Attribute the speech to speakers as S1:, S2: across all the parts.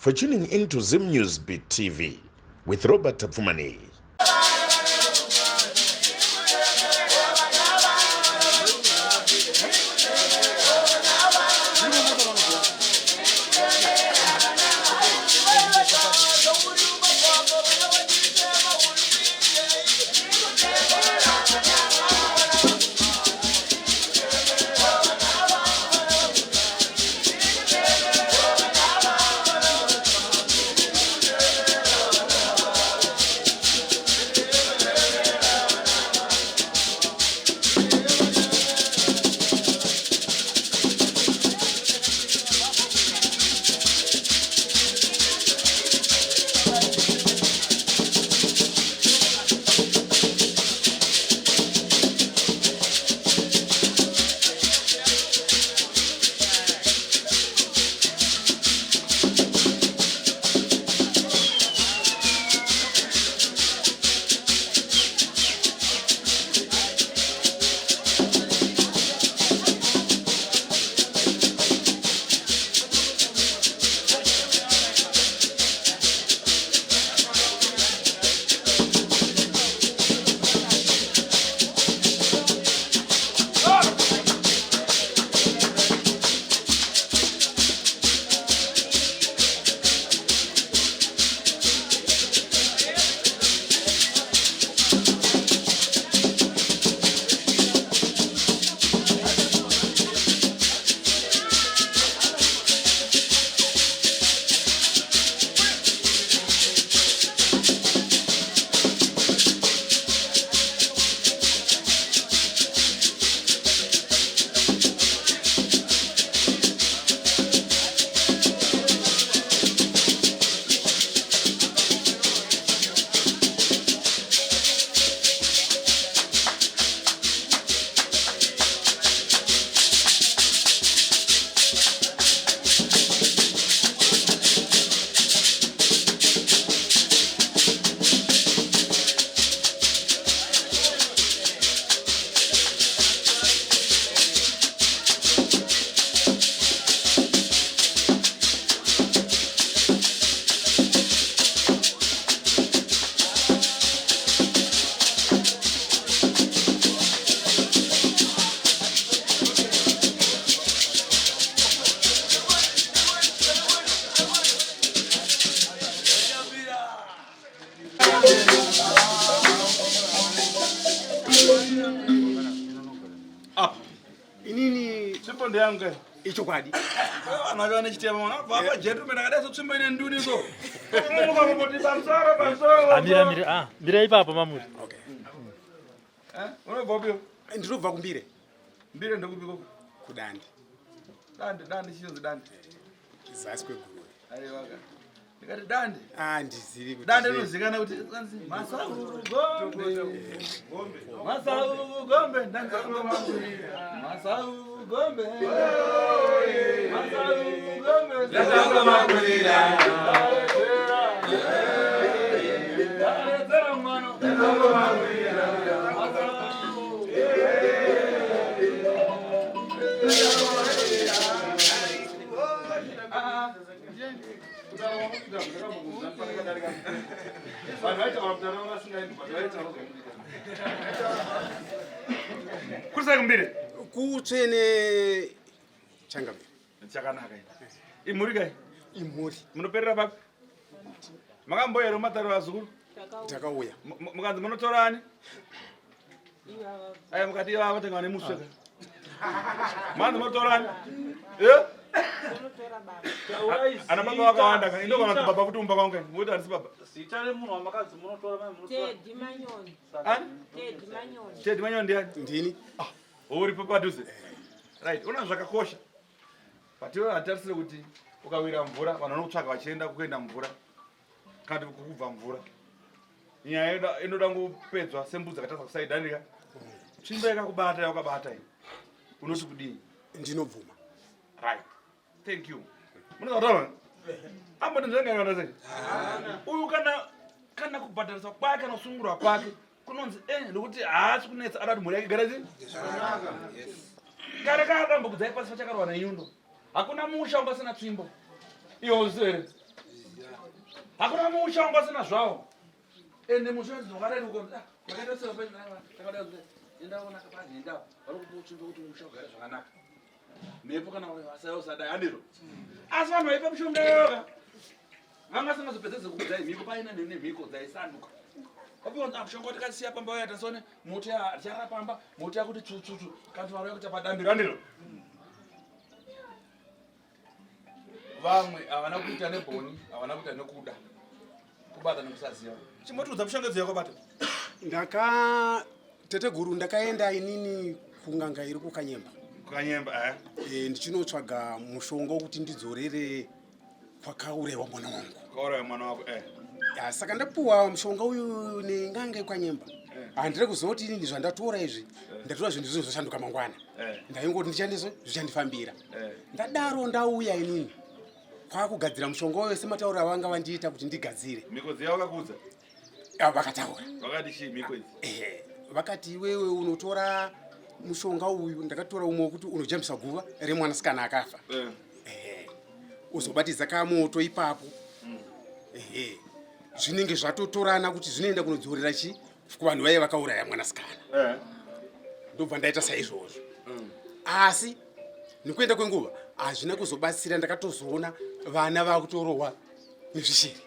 S1: for tuning into Zim News Beat TV with Robert Tapfumani.
S2: Siponde yangu
S3: icho kwadi
S2: anagana chitema mwana baba jetu menakada so tsumba ine nduni so mungu maboti samsara baso
S4: amira mira ipapo mamuri
S2: okay uno bobio
S3: ndinobva kumbire
S2: mbire ndokupiko
S3: kudandi
S2: dandi chinzi dandi
S3: zasi kweguru
S2: aiwa ndikati dandi
S3: ndiziri kuti
S2: dandi rinozikana kuti kanzi masauru gombe ndangamba mamurira masauru gombe ndangamba mamurira ndangamba mamurira Kursa kumbire
S3: kutsene changamire
S2: chakanaka imuri kai
S3: imuri
S2: munoperera papi makamboyero mataro azukuru
S3: takauya
S2: mukanzi munotorani aya mukati ivava tenga vane musweka manzi munotorani ana baba wakawanda indokana kuti baba kuti umba kwangu muti handisi baba
S4: sitale munhu wamakadzi munotora
S5: Teddy Manyoni.
S2: ani
S5: Teddy Manyoni.
S2: Teddy Manyoni ndiani
S3: ndini
S2: uripo padhuze right una zvakakosha patiwe hatarisire kuti ukawira mvura vanhu vanokutsvaga vachienda kuenda mvura kana kuti kukubva mvura nyaya inoda ngopedzwa sembudzi akatasa kusaidanika tsvimbo yakakubata yakabata unoti kudii
S3: ndinobvuma
S2: right thank you munozataura amboti ndinengaiona sei uyu kana kubhadhariswa kwake kana kusungurwa kwake kunonzi nekuti haasi kunetsa ada kuti mhuri yake igara chii kare kadambukudzai pasi pachakarwa neyundo hakuna musha ungasina tsvimbo iwo usere hakuna mushonga sina zvawo ende mushonga zvakarera uko makaita sero pena takada ndaona kapazi ndao varikuchimba kuti mushonga era zvakanaka nepo kana wasayo sadai andiro asi vanhu vaipa mushonga yoga vanga singazopedzeze kukudzai mhiko paina nemhiko dzaisanduka wapionza mushonga kuti kasiya pamba wayata sone moto yachara pamba moto yakuti tsutsutu kanti varauya kuti padambiro andiro vamwe havana kuita nebhoni havana kuita nekuda kubata nekusaziva chimotiudza mushonga dziya kwabata
S3: teteguru ndakaenda inini kunganga iri kukanyemba ndichinotsvaga mushonga wekuti ndidzorere kwakaurayiwa mwana wangu
S2: kaurayiwa mwana wako
S3: saka ndapuwa mushonga uyu nenganga yekanyemba handiri kuzoti inini zvandatora izvi ndatora zvinhu zvizoshanduka mangwana ndaingoti ndichandizo zvichandifambira ndadaro ndauya inini kwakugadzira mushonga uyo sematauro avanga vandiita kuti ndigadzire
S2: mhiko dziya vakakudza
S3: vakataura
S2: vakati chii mhiko idzi
S3: vakati iwewe unotora mushonga uyu ndakatora umwe wekuti unojambisa guva remwanasikana akafa uzobatidza kamoto ipapo zvinenge zvatotorana kuti zvinoenda kunodzorera chi kuvanhu vaive vakauraya mwanasikana ndobva ndaita saizvozvo asi nekuenda kwenguva hazvina kuzobatsira ndakatozoona vana vakutorohwa nezvishiri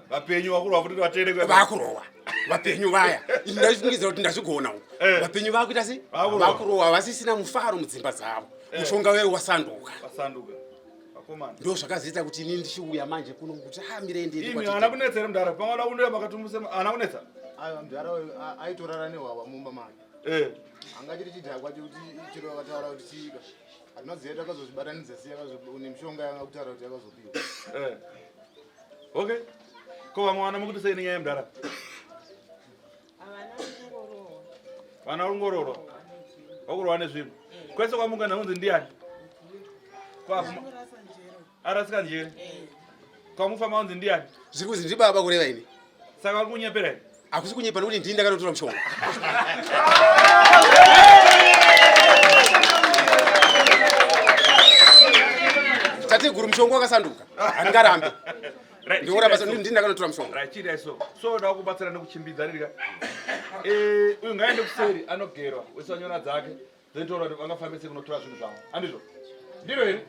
S2: vapenyu vakurwa kuti vateereke
S3: vakurohwa vapenyu vaya ndazvifungidza kuti ndazvigona uku vapenyu vakuita sei vakurohwa vasisina mufaro mudzimba dzavo mushonga wewe wasanduka
S2: vakomana
S3: ndo zvakazoita kuti inini ndichiuya manje kuno kuti mirende
S2: ana kunetsera mudhara pamwana undoya makatumbusa ana kunetsa
S6: aiwa mudhara aitorara nehwava mumba make angachiti chidhakwa chekuti chiro vakataura kuti chiika hatinoziva takazozvibatanidza sei nemushonga yanga kutaura kuti yakazopiwa
S2: okay ko vamwe vana mukuti sei nenyaya yemudhara vana ungororwa vakurwa nezvinhu kwese kwamungana unzi ndiani arasika njere kwamufamba unzi ndiani
S3: zviri kuzi ndiri baba kureva ini
S2: saka vari kunyepera ini
S3: hakusi kunyepa nokuti ndini ndakanotora mushonga tateguru mushonga wakasanduka handingarambe ndioramba ndini ndakanotora mushonga
S2: chiitai so da kubatsira nekuchimbidza ririka uyu ngaende kuseri anogerwa wese wanyona dzake dzentoura kuti vangafambe sei kunotora zvinhu zvavo handizvo ndiro here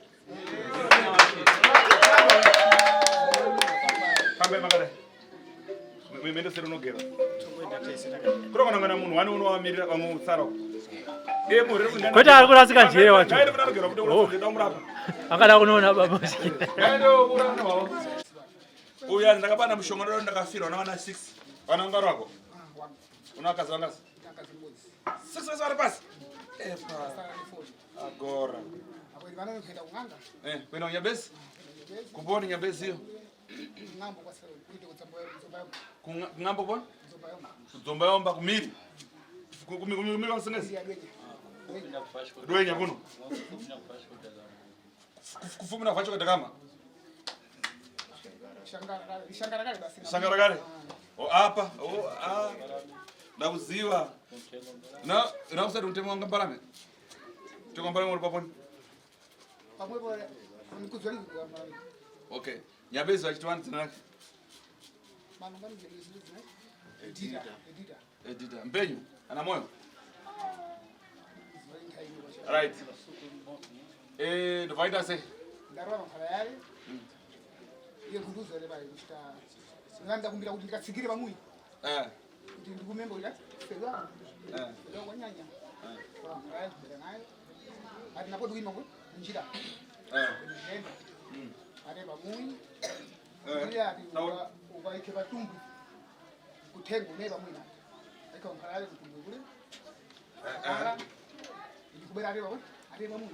S2: fambai makadai mende seri unogerwa kurokana kana munhu wane unovamirira vamwe utsara
S4: kwete ari kurasika njere wacho
S2: anogerwa kuti unoda kumurapa
S4: akada kunoona baba
S2: uya ndakabana mushonga ndo ndakafirwa navana 6 vana ngaro wako unakazi vangazi 6 vese vari pasi agora kuenda kunyabesi kuponi nyabesi iyo kung'ambo poni kudzomba yomba kumiri kumiri kwamusingesi dwenya kuno kufumina kwacho kadakama shangara kare apa ndakuziva nakusati utema wanga mbarame tekwambarame uri paponi okay nyabezi vachitovani dzina rake edita mpenyu ana moyo right ndobvaita sei
S7: yekunduzere bai kuchita nganda kumbira kuti ndikatsikire pamwe kuti ndikumemba kuti fedwa fedwa kwanyanya right nayo ati napo ndikuima ku njira ndenda ati pamwe ndiya ati ukaike patumbu kutengo ne pamwe na iko nkhalale kutumbu kule ndikubera ati pamwe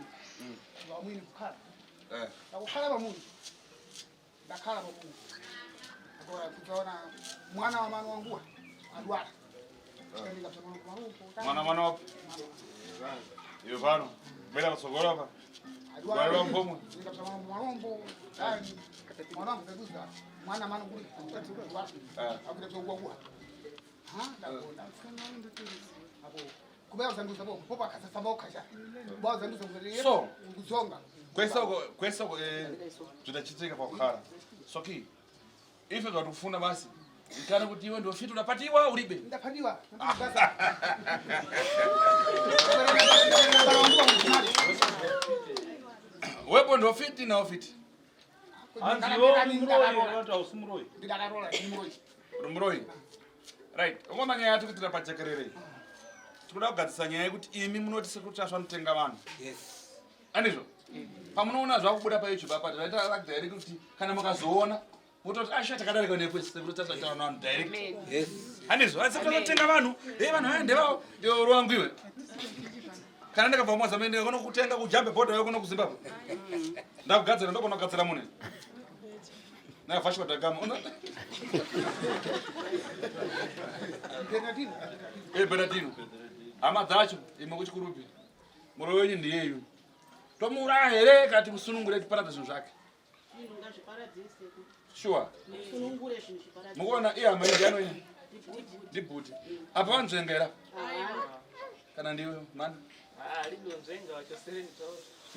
S7: pamwe ni kukhala nakukhala pamwe ndakhala pamwe agora kuchaona mwana wa mano wangu adwala
S2: mwana wako iyo pano mbela kusogora pa adwala mpomwe
S7: mwana wangu kaduza mwana mano kuli adwala akutatoa kwa ndakona hapo kubaya uzanduza bo popa kasasa bokacha bwa uzanduza ngere
S2: so
S7: nguzonga
S2: kwesa tudachitika kwa kukhala soki ife zvatofunda basi kana kuti iwe ndio fiti unapatiwa ulibe
S7: ndapatiwa
S2: wepo ndio fiti na ufiti rumuroi right ngoma nyaya yati kuti rapachekerere tikuda kugadzisa nyaya yekuti imi munoti sekutasva mutenga vanhu andizvo pamunoona zvakubuda payoutube apa taita direct kuti kana mukazoona mutoti ashata kadarika nekwese sekutasva taona vanhu direct andizvo asi kutenga vanhu vanhu vaende vavo iwe ruwangu iwe kana ndakabva mumozambique ndikona kutenga kujambe bhodha yokona kuzimbabwe ndakugadzira ndokona kugadzira mune nakavhashwa dagama Bernardino hama dzacho imwe kuchikurupi muro wenyu ndiyeyu tomuuraya here kati musunungure tiparadza zvinhu zvake sure mukuona ihama indianoya ndibhuti apa vanzvengera kana ndiwe mani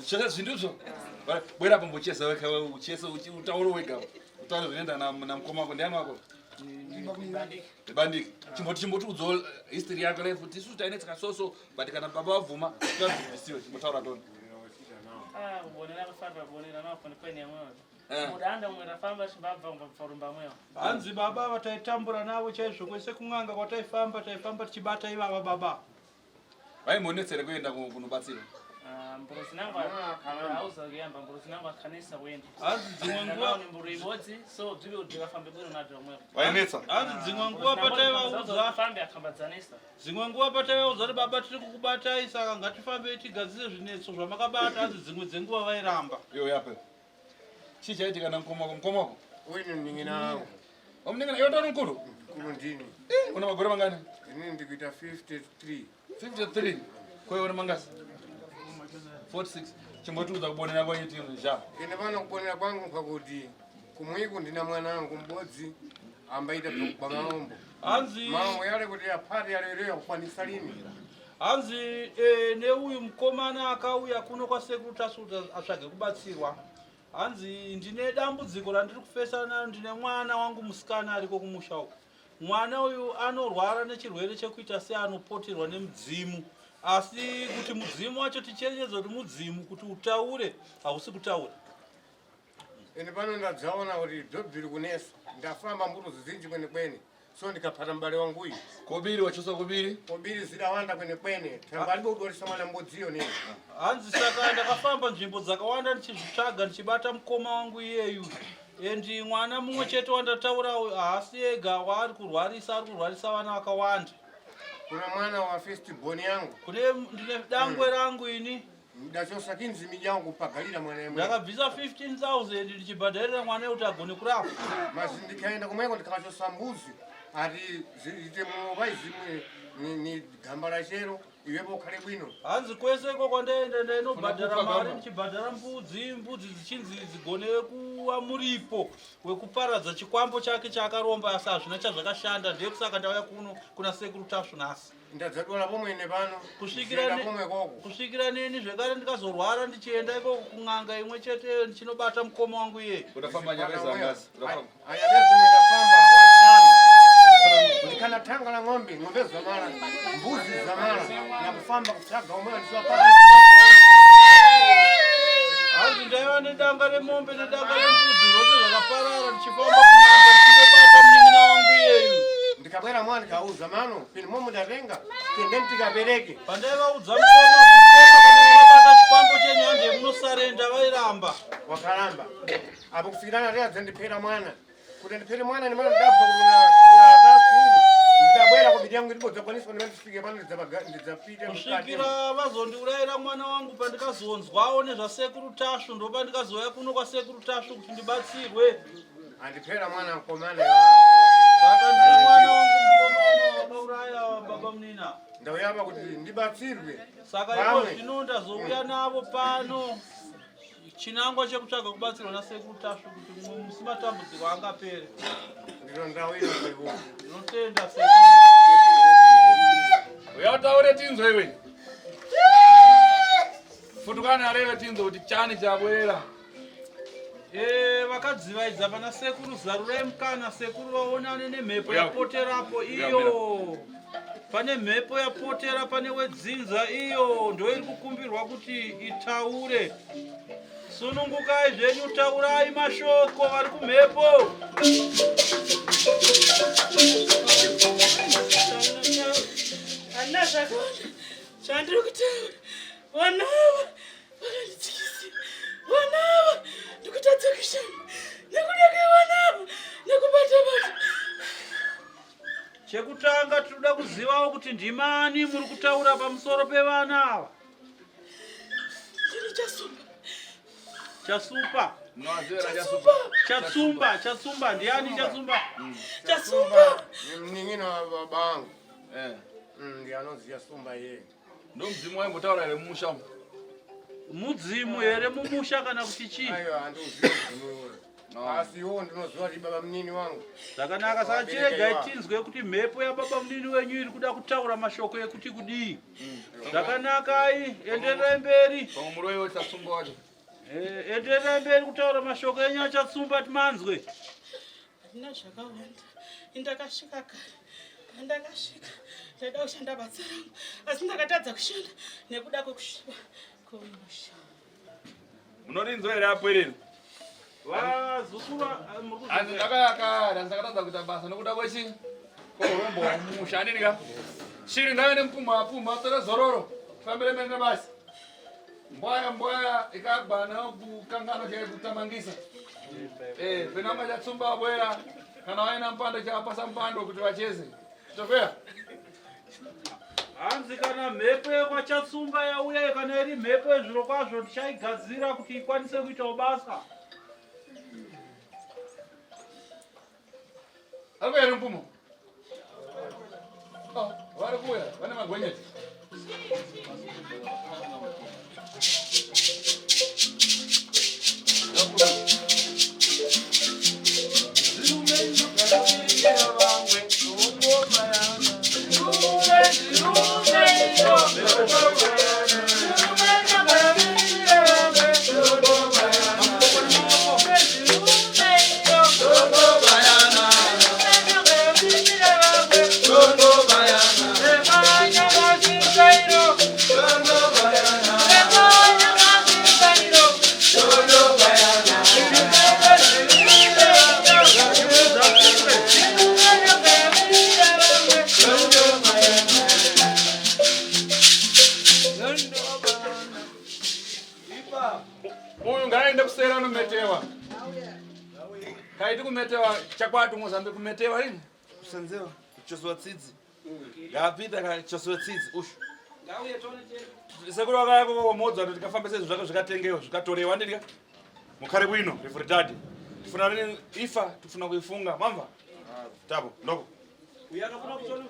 S2: chose zvinduzvo bwera pambocheza weka uchese utauro wega utauro zvinoenda namukoma wako ndiani wako bandiki chimboti udzowo history yako life kuti isusu tainetsika soso but kana baba wabvuma tazivisiwe chimbotaura toni
S8: kubonera kufanira kubonera nafoni kweni yamweyo mudanda mwe rafamba chimbabva mfarumba mweyo
S4: hanzi baba vataitambura navo chaizvo kwese kun'anga kwataifamba tichibata ivava baba
S2: vaimonetsere kuenda kunobatsira
S8: mburuzi nangu auza kuyamba mburuzi nangu akhanisa kuenda
S4: hanzi dzimwe nguva
S8: mburu ibodzi so bzive kuti vakafambe bwino nadho mweyo
S2: vainetsa
S4: hanzi dzimwe nguva pataivaudza
S8: afambe akhambadzanisa
S4: dzimwe nguva pataivaudza kuti baba tiri kukubatai saka ngatifambe tigadzire zvinetso zvamakabata hanzi dzimwe dzenguva vairamba
S2: yo yape chii chaitika namkomako
S6: Wenu ningina wangu.
S2: omningina iwe ndoni mkulu
S6: Mkulu ndini.
S2: una magore mangani
S6: Ini ndikuita 53.
S2: 53 kwewe una mangasi 46 chimbotiudza kubonera kwenyu timu zha
S6: Ine pano kubonera kwangu kwakuti kumwiku ndina mwana wangu mbodzi ambaita pakubanga ng'ombo.
S4: hanzi
S6: Mambo yale kuti apati yale yakukwanisa lini.
S4: hanzi neuyu mukomana akauya kuno kwasekuru tasuta atsvage kubatsirwa hanzi ndine dambudziko randiri kufesana ndine mwana wangu musikana ariko kumusha uko mwana uyu anorwara nechirwere chekuita seanopoterwa nemudzimu asi kuti mudzimu wacho ticherechedza kuti mudzimu kuti utaure hausi kutaura
S6: Ine pano ndadzaona kuti dhobhiri kunesa. Ndafamba mbuto zizinji kwene kwene. So ndikapata mbale wangu uyu.
S2: kobiri wachosa kobiri
S6: Kobiri zidawanda kwene kwene. Tambalibe udorisa mwana mbodziyo ne.
S4: hanzi saka ndakafamba nzvimbo dzakawanda ndichizvitsvaga ndichibata mukoma wangu iyeyu endi mwana mumwe chete wandataura haasi ega waari kurwarisa vana vakawanda
S6: Kuna mwana wa first born yangu.
S4: ndine dangwe rangu ini
S6: Ndachosa kinzimi yangu pagalira mwana yemwe.
S4: ndakabvisa 15,000 ndichibhadharira mwana kuti agone kurapa
S6: Masi ndikaenda kumweko ndikachosa mbuzi. Ati ziite mubai zimwe ni gamba la chero iwepo ukhale bwino.
S4: hanzi kweseko kwandaenda ndainobhadhara mari ndichibhadhara mbudzi dzichinzi dzigone kuva muripo wekuparadza chikwambo chake chaakaromba asi hazvina chazvakashanda ndekusaka ndauya kuno kuna sekuru tasvu nhasi
S6: Ndadzadwala pomwene pano.
S4: kusvikira neni zvekare ndikazorwara ndichienda ikoko kun'anga imwe chete ndichinobata mukoma wangu iye
S2: utafamba nyaka zangazi
S6: Aya lezo ndafamba watano. Ndikana tanga la ng'ombe zamala, mbuzi zamala na kufamba kusaga umwe ndiswapata.
S4: hanzi ndaiva nedanga remombe nedanga rembudzi zvose zvakaparara ndichifamba kun'anga ndichindobata munin'ina wangu iyeyu
S6: Ndikabwera mwana ndikauza mano pini momo ndatenga tende ndikabereke.
S4: pandaivaudza mukoma chikwambo chenyu hande munosarenda vairamba
S6: Wakalamba. Apo kufikirana leo ndipera mwana. Kuti ndipere mwana ni mwana ndabva kuna tatu. Ndabwera kwa bidii yangu ndibodza kwaniswa ndifike pano ndidzapita
S4: kusvikira vazondiurayira mwana wangu pandikazonzwawo nezvasekuru tasvu ndopa ndikazoya kuno kwasekuru tasvu kuti ndibatsirwe
S6: andipera mwana mkomana
S4: saka ndine mwana wangu mukomana wakauraya baba munina
S6: ndauyapa kuti ndibatsirwe
S4: saka iko zvino ndazouya navo pano chinangwa chekutsvaga kubatsirwa nasekuru tasvu kuti musi matambudziko angapere
S6: ndiro ndauya kwaivo
S4: ndinotenda sekuru
S2: uyataure tinzo iwe futukana areve tinzo kuti chani chabwera
S4: vakadzivaidza pana sekuru zarura mukana sekuru vaonane nemhepo yapoterapo iyo. Pane mhepo yapotera pane wedzinza iyo ndo iri kukumbirwa kuti itaure. Sunungukai zvenyu, taurai mashoko vari kumhepo.
S8: Handina zvakawanda zvandiri kutaura. Vanava vakanditsikisa. Vanava ndikutadza kushanda. Nekuda kwevanava nekubata-bata.
S4: Chekutanga tinoda kuzivawo kuti ndimani muri kutaura pamusoro pevana ava.
S8: Ndini Chasumba.
S4: Chasupa. Chatsumba ndiani Chasumba?
S8: Chasumba.
S6: Mning'ino wa babangu. Ndiye anoziya Sumba yeye.
S2: Ndo mzimu waimbotaura here mumusha umu.
S4: Mudzimu here mumusha kana kuti chii?
S6: Aiwa andoziya mzimu. Asi iwo ndinoziva kuti baba mnini wangu.
S4: Zvakanaka saka chiregai tinzwe kuti mhepo yababa munini wenyu iri kuda kutaura mashoko ekuti kudii. Zvakanaka endererai mberi.
S2: Pamwe muroyo Chasumba wacho.
S4: Endererai mberi kutaura mashoko enyu aChatsumba timanzwe.
S8: Handina zvakawanda. Ndakasvika kare. Ndakasvika. Ndaida kushanda basa rangu. Asi ndakatadza kushanda nekuda kwekusviba kwemusha.
S2: Munorinzwa here apwerero?
S4: Handina
S2: ndakayakara ndakatadza kuita basa nokuda kwechi kweurombo hwamusha handinika shiri ngayo nepumha tora zororo fambire mberi nebasa mbwaya ikagwana kukangano chekutamangisa penama Chatsumba abwera kana waina mpando chapasa mpando kuti vacheze tokweya
S4: hanzi kana mhepo yekwaChatsumba yauya kana iri mhepo yezviro kwazvo tichaigadzira kuti ikwanise kuitawo basa.
S2: Alikuya mpumo. Vari kuya, vane magwenyeti. Uyu ngaende kusera nometewa. Kaiti kumetewa chakwatu Mozambique kumetewa rini? Kusenzewa kuchoswa tsitsi. Ngapita kachoswa tsitsi ushu.
S4: Ngauye tone chete.
S2: Sekuru wakayako komodza kuti tikafamba sezvo zvako zvikatengewa zvikatorewa ndika. Mukhare bwino refridad. Tifuna rini ifa tifuna kuifunga mamva. Tabo ndoko.
S4: Uyakafuna kuchona.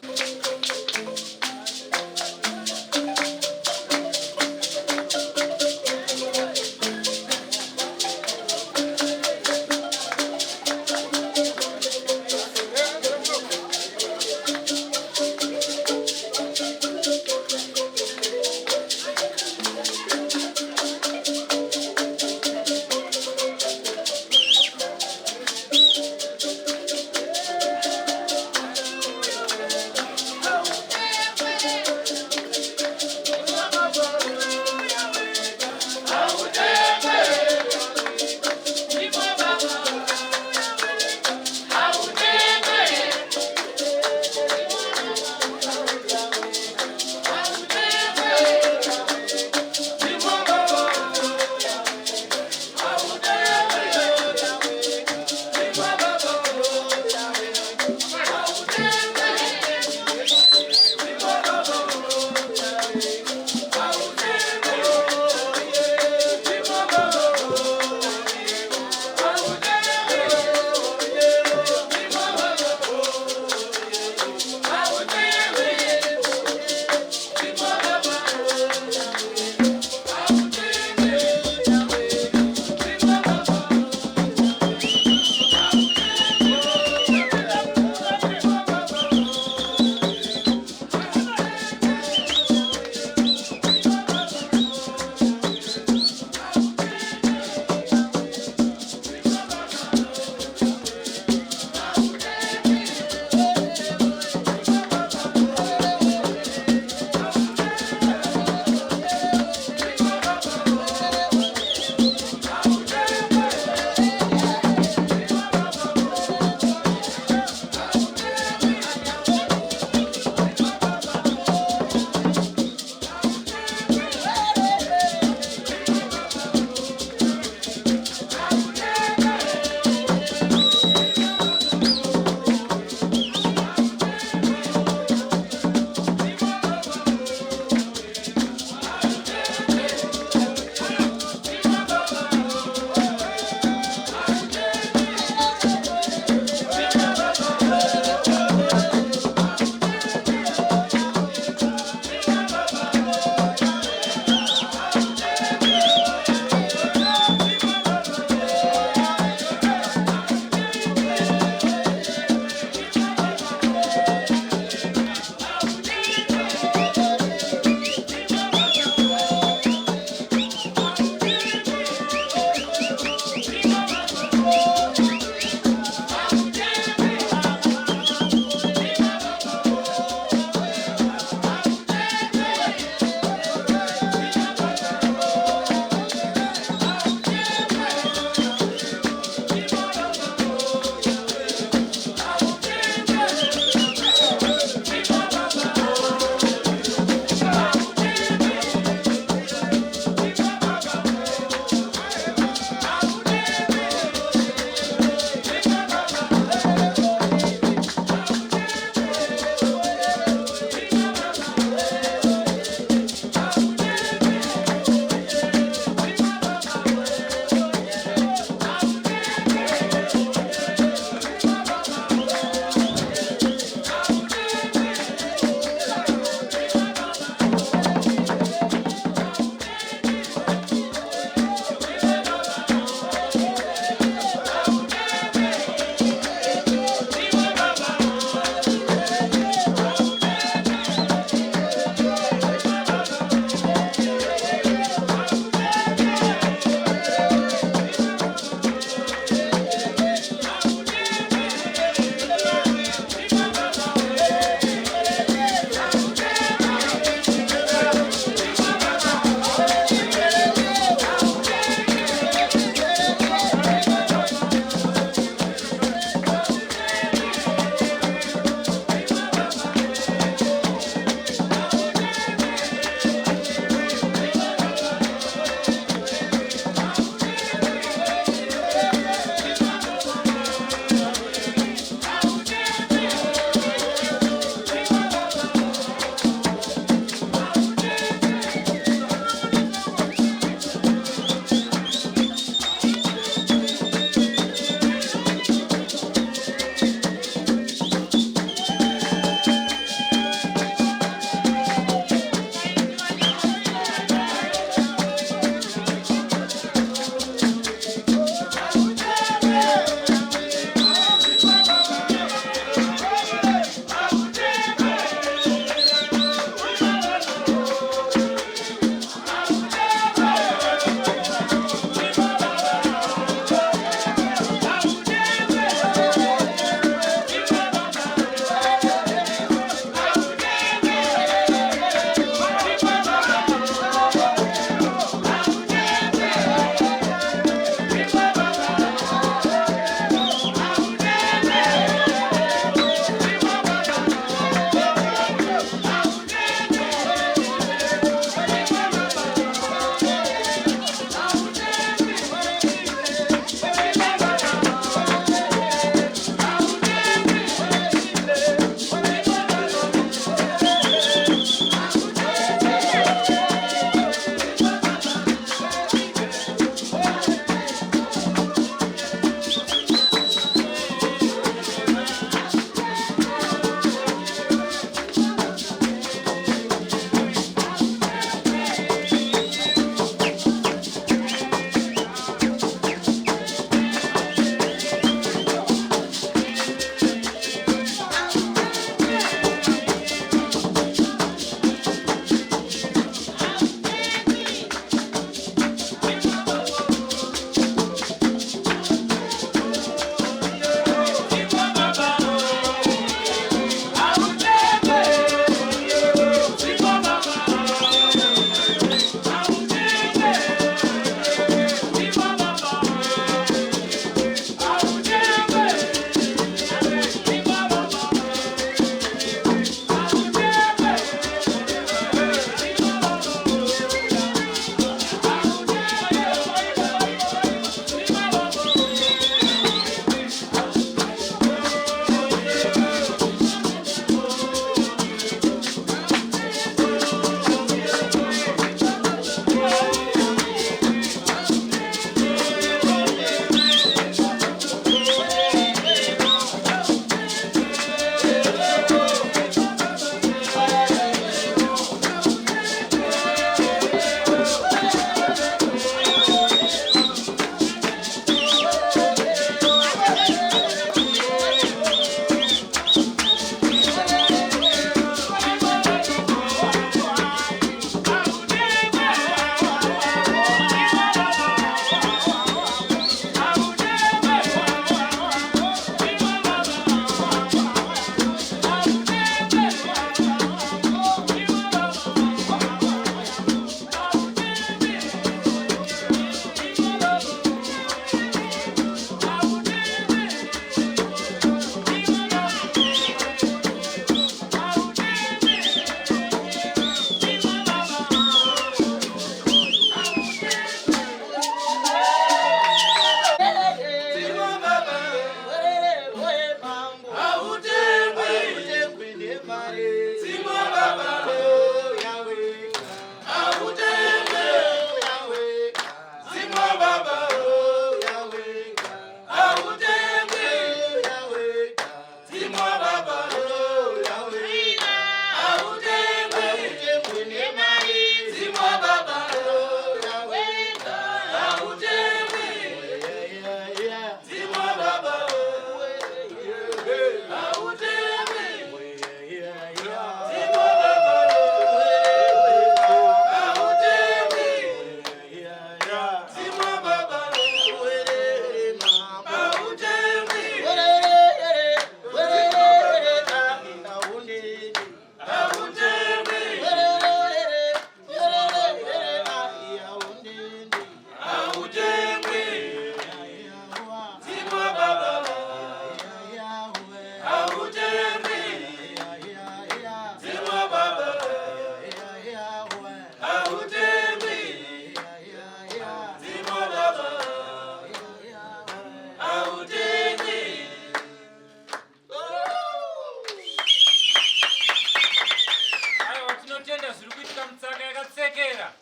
S9: munotenda zviri kuitika mutsaka yakatsekera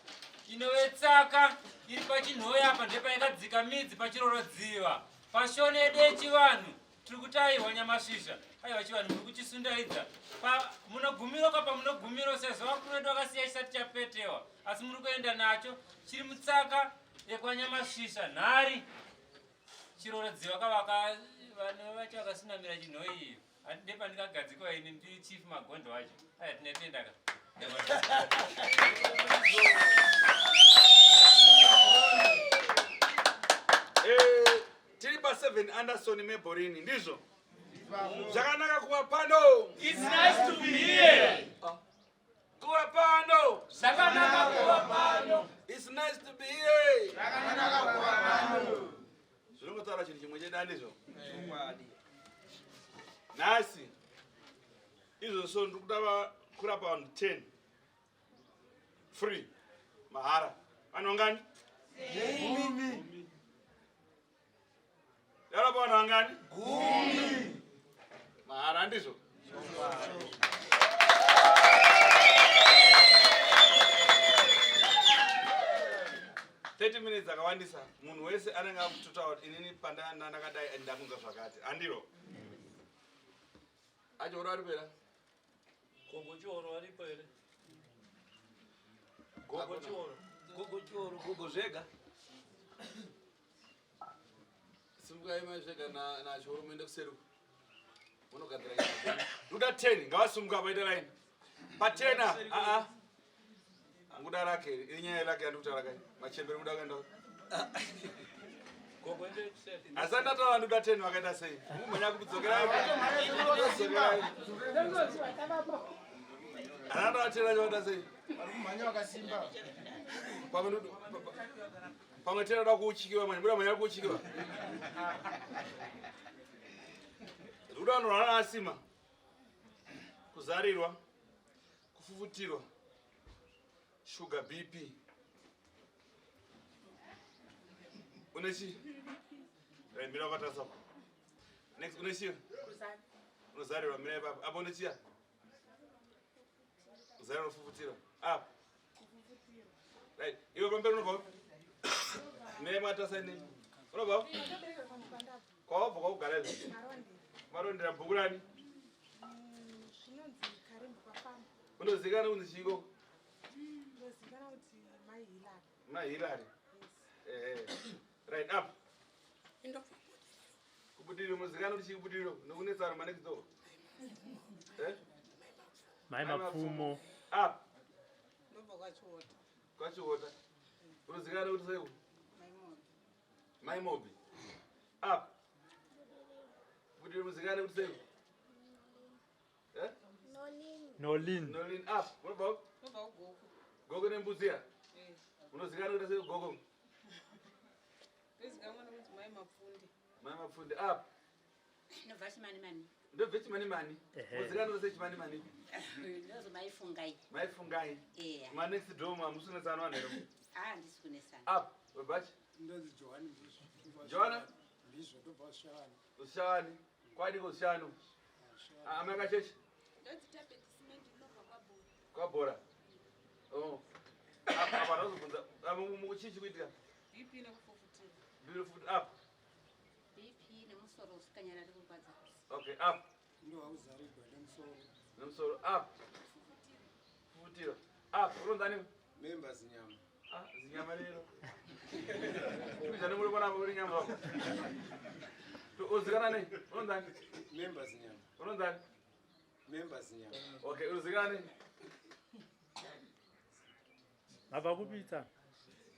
S9: inove tsaka iri pachinhoya apa ndepaikadzika midzi pachirorodziva pashone yedu yechivanhu tiri kutairwa nyamashisha aiwa chivanhu muri kuchisundaidza munogumiro kapa munogumiro sezvo vakuru vedu vakasiya chisati chapetewa asi muri kuenda nacho chiri mutsaka yekwanyamashisha nhari chirorodziva kavaka vane vacho vakasunamira chinhoi iyo ndepandikagadzikwa ini ndiri chief magondo wacho aya tinetendaka
S2: tiri pa7 Anderson Meborini ndizvo zvakanaka kuva pano.
S9: It's nice to be here.
S2: Kuva pano
S9: Zvakanaka kuva pano.
S2: It's nice to be here.
S7: Zvakanaka kuva pano.
S2: Zvinongotaura chinhu chimwe chete handizvo. Nhasi izvozvo ndiri kuda kurapa vanhu 10 free mahara. Vanongani? 10. Yarapa vanhu vangani? 10. Mahara handizvo. 30 minutes akawandisa munhu wese anenge akutotaura kuti inini pandandakadai ndakunza zvakati handiro. Achoro ari pera?
S4: Gogochoro aripo here?
S2: Gogo zvega? Simukai mai zvega nachoro muende kuseri. Munogadzira ina. Ndoda 10 ngavasimuka paita line. Pa10 anguda rake inyaya rake andikutaura kai. Machembere muda kaenda.
S4: Gogo ende kuseri.
S2: Asanda taura ndoda 10 vakaita sei? Mumanya kudzokera. Ananda atera chota sei?
S7: Manya wakasimba.
S2: Pamwe tena da kuchikiwa manje muda manya kuchikiwa. Rudano rana asima. Kuzarirwa. Kufufutirwa. Sugar BP. Unechi? Mira kwatasa. Next unechi? Kuzarirwa mira baba. Apo unechi? Kuzarirwa kufufutirwa. Up. Right. Iwe pambero unobva? Mira matasa nini? Unobva? Kwa kugara izvi. Marondera bhuku rani?
S10: Zvinonzi Karembo Pafamba.
S2: Unozikana kunzi chiko?
S10: Unozikana kuti Mai Hilary.
S2: Mai Hilary. Right up. Kubudiro muzikana kuti chikubudiro nokunetsa vanhu next door.
S11: Mai Mapfumo.
S2: Up.
S10: Ndobva kwachiota.
S2: Kwachiota. Unozikana kuti sei? Mai Mobi. Up. Kubudiro muzikana kuti sei?
S11: Nolin.
S2: Nolin up. Unobva?
S10: Ndobva Gogo.
S2: Gogo nembuzia? Unozikana kuti sei Gogo?
S10: Ndozikana kuti Mai Mapfundi.
S2: Mai Mapfundi up.
S12: Ndobva Chimanimani.
S2: Ndobva Chimanimani? Unozikana kuti sei Chimanimani?
S12: Ndozo Mai Fungai.
S2: Mai Fungai?
S12: Yeah.
S2: Ma next door musunetsana vanhu here.
S12: Handisi kunesana.
S2: Up. Webachi?
S13: Ndozi Johani Mbizwa.
S2: Johana?
S13: Mbizwa ndobva Ushani.
S2: Ushani. Kwadi kushanu. Amaka chechi?
S10: Ndozi Tabet Cement ndobva kwaBhora.
S2: KwaBhora. Oh. Apa ndozobvunza muchichi kuitika?
S10: BP nekufufutira.
S2: Beautiful up.
S12: BP nemusoro usikanyara rikurwadza.
S2: Okay, up.
S13: Ndo hauzarirwa nemusoro.
S2: Nemusoro up. Fufutiro. Up. Uronzani?
S6: Member Zinyama.
S2: Zinyama lero. Kuja muri bona muri nyama wako. Uzikana nini? Uronzani?
S6: Member Zinyama.
S2: Uronzani?
S6: Member Zinyama.
S2: Okay, uzikana nini?
S11: Ava kupita.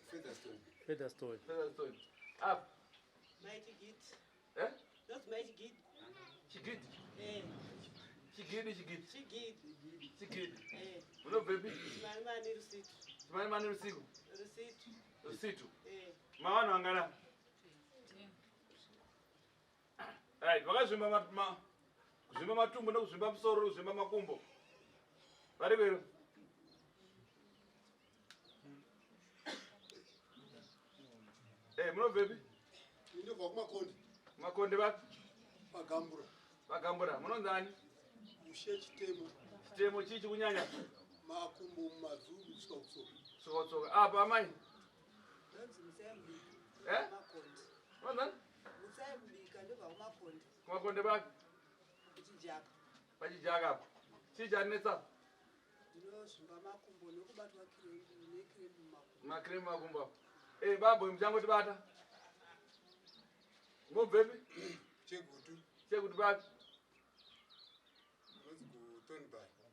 S6: Featherstone.
S11: Featherstone.
S2: Featherstone. Up.
S14: Chigidi.
S2: That's
S14: Chigidi.
S2: Chigidi. Chigidi. Chigidi. Uno baby.
S14: Mani Rusitu.
S2: Mani Rusiku. Rusitu. Mawana wangana. Right, vakazvimba kuzvimba matumbu nekuzvimba musoro kuzvimba makumbo. Vari kwero. Munobvepi?
S13: Ndobva kuMakonde.
S2: Makonde vati?
S13: Magambura.
S2: Magambura. Munonzani?
S13: Mushe Chitemo.
S2: Chitemo chichi kunyanya?
S13: makumbo mazulu kusoko.
S2: Soko. Apa amai?
S10: Nonzi Msembi.
S2: Eh?
S10: Makonde.
S2: Wanda?
S10: Msembi kandoba umakonde.
S2: Kumakonde baki?
S10: Kuchijaka.
S2: Pachijaka hapo. Chija nesa?
S10: Ndinozvimba makumbo nokubatwa nekremu makumbo.
S2: Makremu makumbo hapo. Babo mjango tibata? Ngobvepi? Chekutu baki?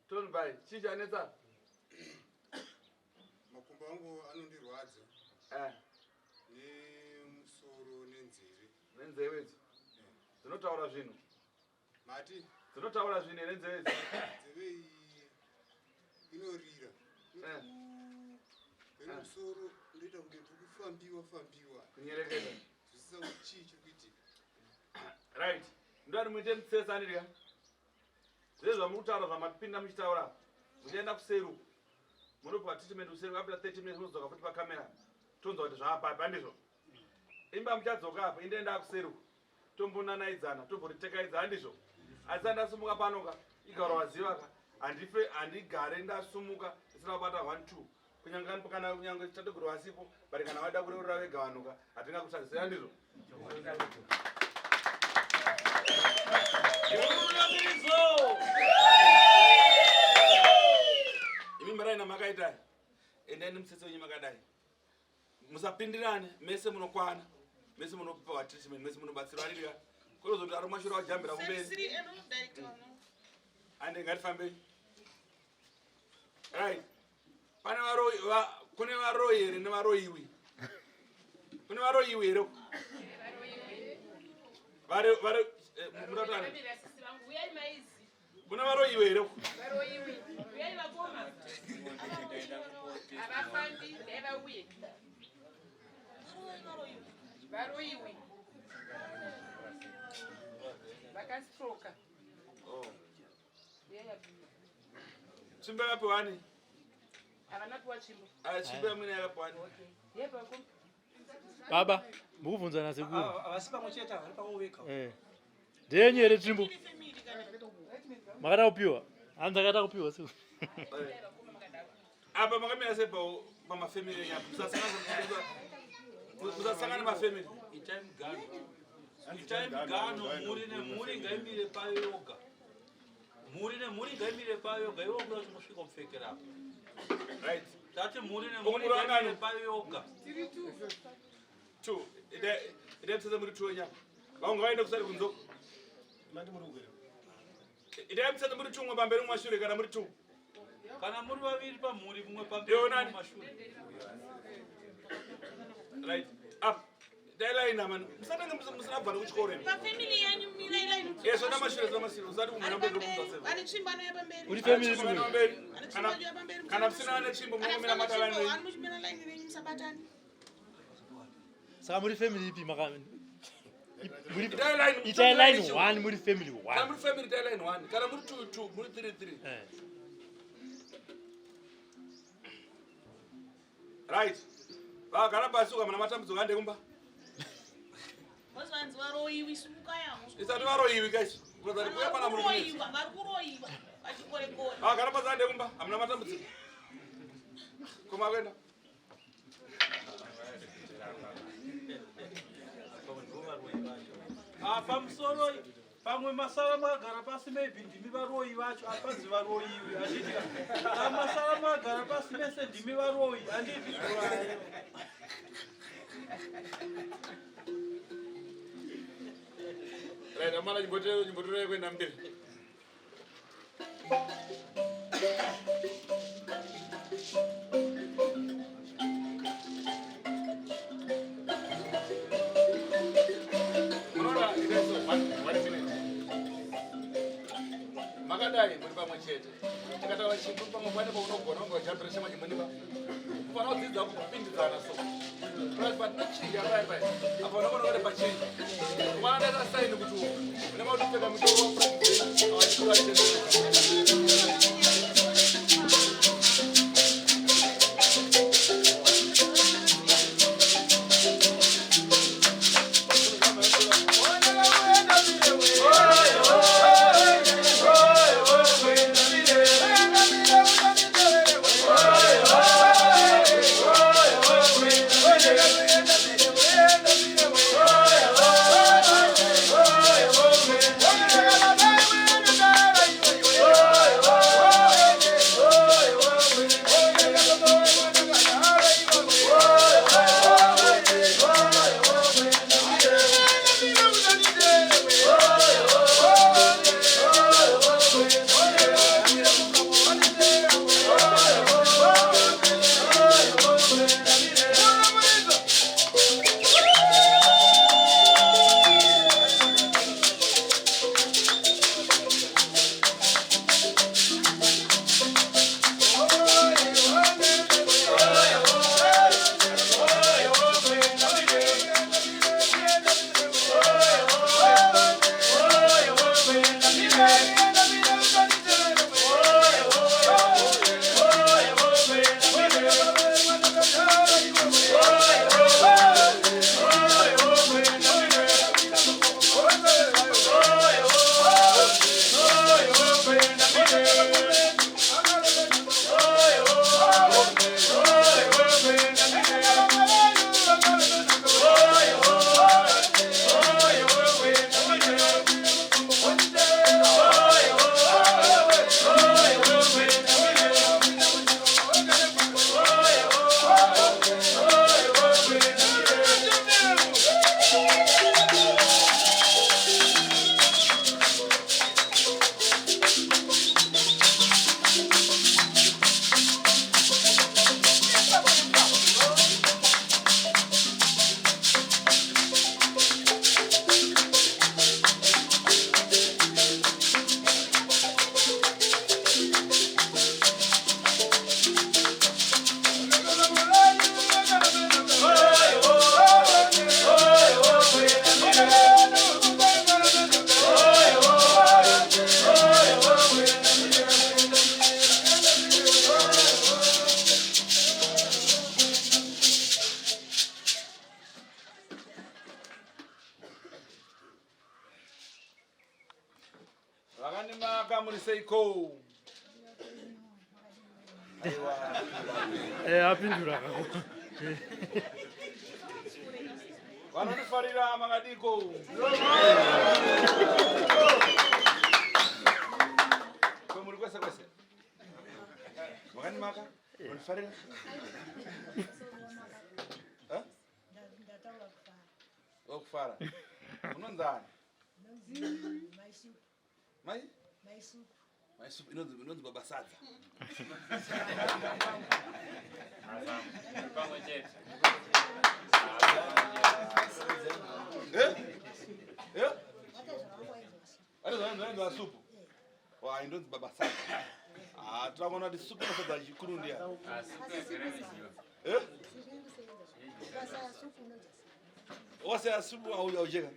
S2: Tonbai. Chija nesa?
S6: Makumbo angu anondirwadza. Nemusoro nenzeve.
S2: Nenzeve idzi? Dzinotaura zvinhu?
S6: Mati?
S2: Dzinotaura zvinhu nenzeve idzi?
S6: Nzeve iyi inorira. Nemusoro ndoita kunge kufambiwa.
S2: Kunyerekeza.
S6: Zvisisa kuti chii chiri kuitika.
S2: Right. Ndani muite mutsesanirya. Zvese zvamutaura zvamatipinda muchitaura. Muchienda kuseru. Munopa treatment kuseru after 30 minutes munodzoka futi pakamera. Tonzwa kuti zvapa handizvo. Imba muchadzoka apa indoenda kuseru. Tombonanaidzana, tomboritekaidzana handizvo. Asi ndasumuka panoka igaro waziva ka. Handigare ndasumuka isina kubata 1 2. Kunyangana kana kunyange tateguru wasipo bari kana wada kureurira vega vanuka hatingakutadzira handizvo. Imi maraina makaita endeni mutsetse wenyu makadai. Musapindirane mese munokwana. Mese munopiwa treatment mese munobatsirwa arika. Kozoti ari mashura wajambira kumberi. Ande ngatifambei. Right. Pane kune varoi here nevaroiwi. Kune varoiwi here. Muratana. Kuna varoiwi here.
S10: Varoiwi. Vakastroka.
S2: Chimbe yapewani?
S10: Havanapiwa chimbo.
S2: Chimbe yamwene yakapewani?
S10: Yepa ko.
S11: Baba, mukubvunzana sekuru.
S15: Avasi pamwe chete vari pamwe vega.
S11: Ndenyu here tsvimbo? Makada kupiwa? Hanzi akada kupiwa sekuru.
S2: Apa makamira sei pamafamily yapo? Musasangana mafamily.
S4: Itai mugano muri nemuri ngaimire payo yoga. Muri nemuri ngaimire payo yoga. Iwo kuda chinosvika kupfekera apo.
S2: Right.
S4: Tati muri nemuri ngaimire payo yoga.
S2: 2. Ide mtsetse muri 2 nyapa. Vangu vaende kusari kunzoko.
S15: Mandi muri ugere.
S2: Ide mtsetse muri 2 pamberi mumashure kana muri 2.
S4: Kana muri vaviri pamhuri mumwe pamberi mumashure.
S2: Right. Up. Line man. Musanenge musanabvana kuchikoro.
S10: Family yanyu mira line.
S2: Yes, ona mashure zamasiro. Usati kumwana mberi kumutsa 7.
S10: Ani chimba no yapamberi.
S11: Uri family
S2: kumwe. Kana msina ne chimbo mumwe mata line.
S10: Ani muchimira line renyu musabatani.
S11: Saka muri family ipi makami?
S2: Itai
S11: line 1 muri family 1.
S2: Kana muri family itai line 1. Kana muri 2 muri 3. Right. Vakagara pasi ukamana matambudziko ande kumba.
S10: Vanzi varoiwi simuka yamo.
S2: Isati varoiwi guys. Kuzati kuya pana muri.
S10: Vari kuroiwa. Vachikorekore.
S2: Vakagara pasi ande kumba. Hamuna matambudziko. Koma kwenda.
S4: Pamusoro pamwe masara magara pasi maybe ndimi varoi vacho apanzi varoiwi handiti. Masara magara pasi mese ndimi varoi handiti.
S2: Right, amana nyimbotere kwenda mbele. Unaona idezo 1 minute. Makadai muri pamwe chete. Tikataura chimbo pamwe pane paunogona ungojambira chama chimweni pa. Ufana kudzidza kupindidzana so. But not chinga right. Apa unaona kuti pachinga. Mwana data sign kuti une maudupeka mutoro wa president. Awachikura chete. Somebody say go.
S11: Apindura.
S2: Vanonifarira makadiko. Muri kwese kwese. Makani maka? Unifarira? Okufara. Unonzani? Mai? Maisupu inonzi baba sadza.
S9: Pamwe chete.
S2: Ane supu. Wa inonzi baba sadza. Trakona kuti supu inosadza chikuru ndiya.
S9: Supu yagaranichiwa.
S2: Wase ya supu aujeka.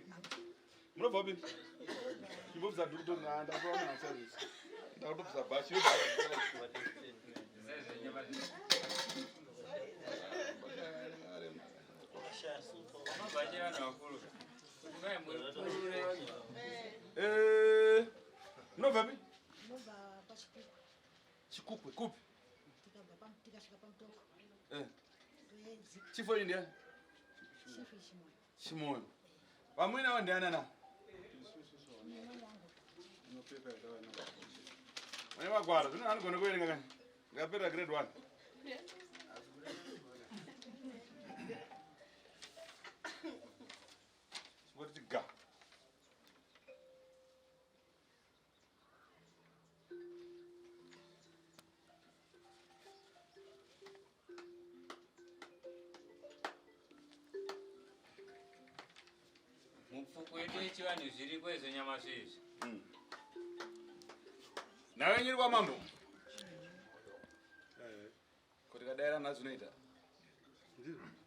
S2: Munobva wapi? Ndibobva dukuto nganda kwa na service. Ndakutobva bashi. Munobva wapi? Chikupwe kupi? Chifo india? Chimoyo. Vamwena wandiana na? Mane magwara, zvino anogona kuverenga kani? Ngapera grade 1. Chingoti ga.
S9: Mupfuko wedu wechivanhu zviripo izvo nyamashi izvi.
S2: Nawe nyiri kwamambo? Kuti kadaira nazvinoita.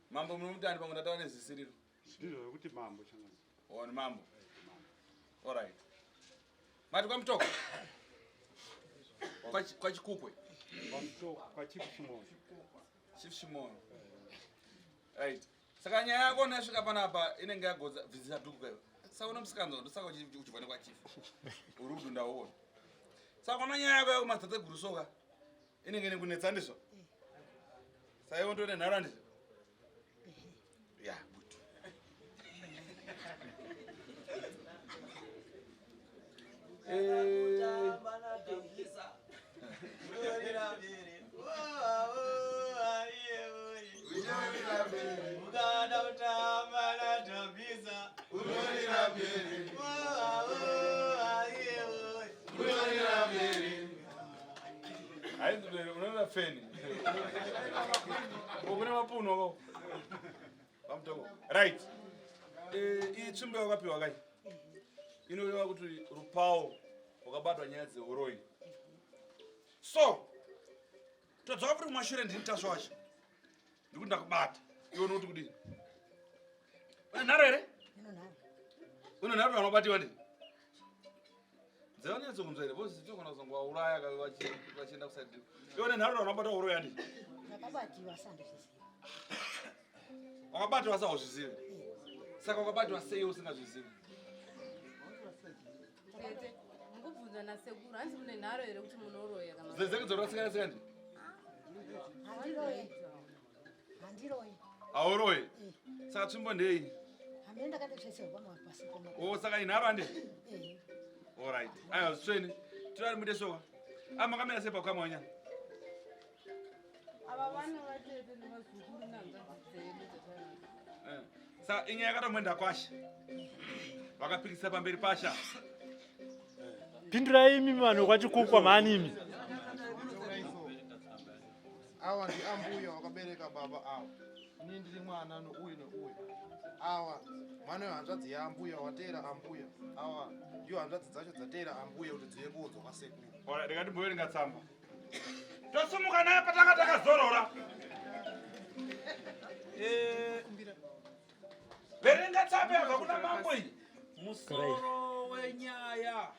S2: Mambo munomutandi pamwe ndatawa nezvisiriro.
S16: Ndizvo kuti mambo changani.
S2: Oh, ni mambo. All right. Mati kwa mtoko? Kwa chikupwe?
S16: Kwa mtoko, kwa chifu chimoyo.
S2: Chifu chimoyo. Right. Saka nyaya yako nasvika panapa inenge yagodza vhizisa dhuku kayo. Saka unomusikanzo ndosaka uchibva kwa chifu. Uri kudunda uone. Saka kuna nyaya yako yekumadzateguru soka inenge nekunetsa ndizvo. Saka iwo ndone nharo ndizvo. Yeah, good. Unaona feni. Ukuna mapuno ko. Pamtoko. Right. Itsumbe wakapiwa kai. Inolewa kuti Rupao wakabatwa nyaya dzeuroi. So, todzoka kuti mwashure ndinitaso wacho. Ndikuti ndakubata. Iwe unoti kudini? Una nharo ere? Una nharo vanobatiwa ndi? Dzevanetso kunzwa ere? Bosi tokona kuzongwa uraya vachienda kusaidi. Iwe une nharo vanobata uroi andi?
S17: Ndakabatiwa sandizviziva.
S2: Wakabatiwa sauzvizivi? Saka wakabatiwa sei usingazvizivi?
S18: Ngubvunza nasekuru, hanzi mune nharo ere kuti munoroya kana?
S2: Zezekedzora sikana sikandi?
S17: Handiroi.
S2: Auroi? Saka tsvimbo ndei?
S17: Hamene ndakatocheserwa pasi poma.
S2: Oh, saka inharo andi? All right. Ayo, sweni. Tirari mude soka. Makamera sepa kwa mwanya.
S18: Ava vana vatete nevazukuru nanzvadzi dzedu dzetanadzo.
S2: Saka inyaya yakatomwenda kwasha. Vakapikisa pamberi pasha.
S11: Pindurai imi vanhu kwachikupwa maanimi.
S6: Awa ndi ambuya wakabereka baba awa. Ini ndiri mwana nouyu nouyu. Awa mwana wehanzvadzi yaambuya watera ambuya. Awa ndiyo hanzvadzi dzacho dzatera ambuya kuti dzive kuodzwa kwasekuru.
S2: Ora ndikati mboverenga tsamba. Tosumuka naye patanga takazorora. Verenga tsamba yabva kuna mambo iyi.
S4: Musoro wenyaya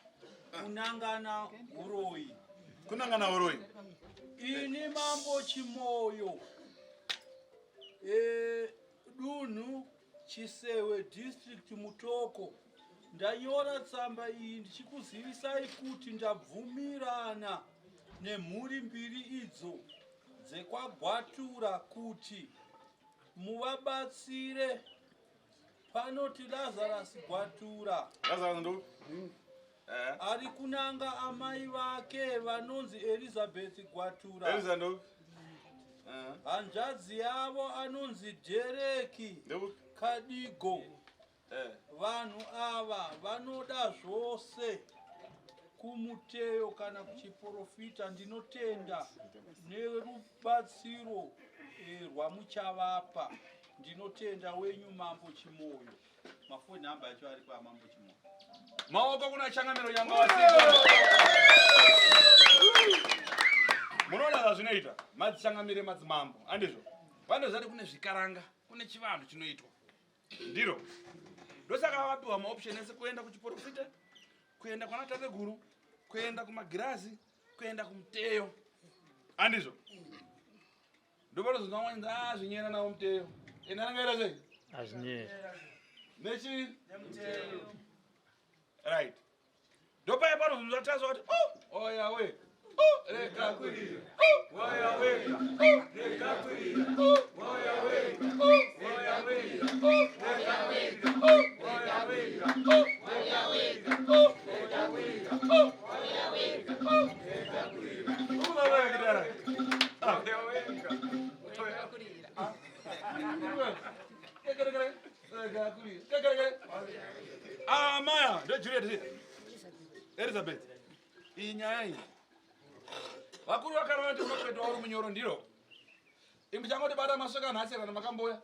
S4: kunangana uroi.
S2: Kunangana uroi.
S4: Ini mambo Chimoyo. Dunhu Chisewe district Mutoko ndanyora tsamba iyi ndichikuzivisai kuti ndabvumirana nemhuri mbiri idzo dzekwagwatura kuti muvabatsire. Panoti Lazarus Gwatura ari kunanga amai vake vanonzi Elizabeth Gwatura, hanzvadzi yavo anonzi Dereki Kadigo. Vanhu ava vanoda zvose kumuteyo kana kuchiprofita. Ndinotenda nerubatsiro rwamuchavapa. Ndinotenda wenyu Mambo Chimoyo. Mafoni namba yacho ari kwa Mambo Chimoyo.
S2: Maoko kuna changamiro yanga wasika. Munoona zvinoita madzichangamire madzimambo andizvo. Vanozati kune zvikaranga, kune chivanhu chinoitwa. Ndiro. Ndosaka vapiwa maoption ese kuenda kuchiprofita, kuenda kwana tateguru, kuenda kumagirazi, kuenda kumuteyo. Andizvo. Ndopano zvingawanza zvinyera nawo muteyo. Enangaira sei?
S11: Azvinyera.
S2: Nechi? Nemuteyo. Right. Ndopa pano zvinotazwa kuti oya we. Reka kurira. Oya we. Reka kurira. Oya we. Oya we. Reka kurira. Oya we. Oya we. Reka kurira. Oya we. Reka kurira. Unaona kidara. Oya we. Reka kurira. Maya, ndo Juliet. Elizabeth. Inyaya. Vakuru vakarati makwetu vari munyoro ndiro. Imbi changoti bada masoka nhasera namakamboya.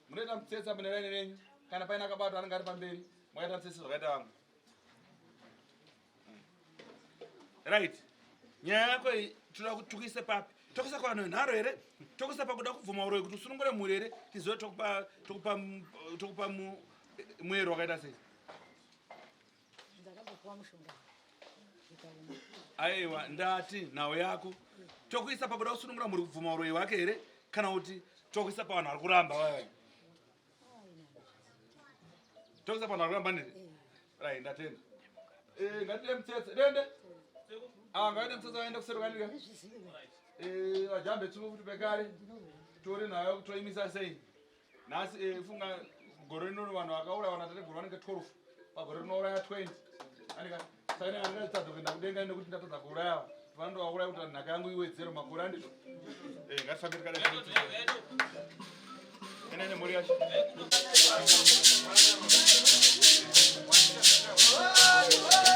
S2: Munoita mutsetsa mune raini renyu. Kana paina akabatwa anenge ari pamberi. Mwaita mutsetsa zvakaita vamwe. Right. Nyaya yako iyi toda kuti tukise papi? Tokisa kwa vanhu nharo here? Tokisa pakuda kubvuma uroyi kuti usunungure mhuri here? Tizive tokupa mwero wakaita sei?
S17: Ndakapuwa mushonga.
S2: Aiwa, ndati nhau yako. Tokuisa pakuda kusunungura mhuri kubvuma uroyi wake here? Kana kuti tokuisa pavanhu vari kuramba vaya? Tokuisa pavanhu vari kuramba ndiri? Rai, ndatenda. Ngatide mutsetse. Dende? Ngaite mutsetse waenda kuserukanika? Vajambe tsuvu kuti pekare. Tore nayo toimisa sei? Nhasi funga gore rino vanhu vakauraya vanatateguru vanenge 12. Pagore rinouraya 20. Anika saini angazitadza kuenda kudenga nekuti ndatadza kuuraya. Vanondovauraya kuti nhaka yangu iwedzere makore andizvo. Ngatifambire kare. Ena nemhuri yacho.
S19: Wow.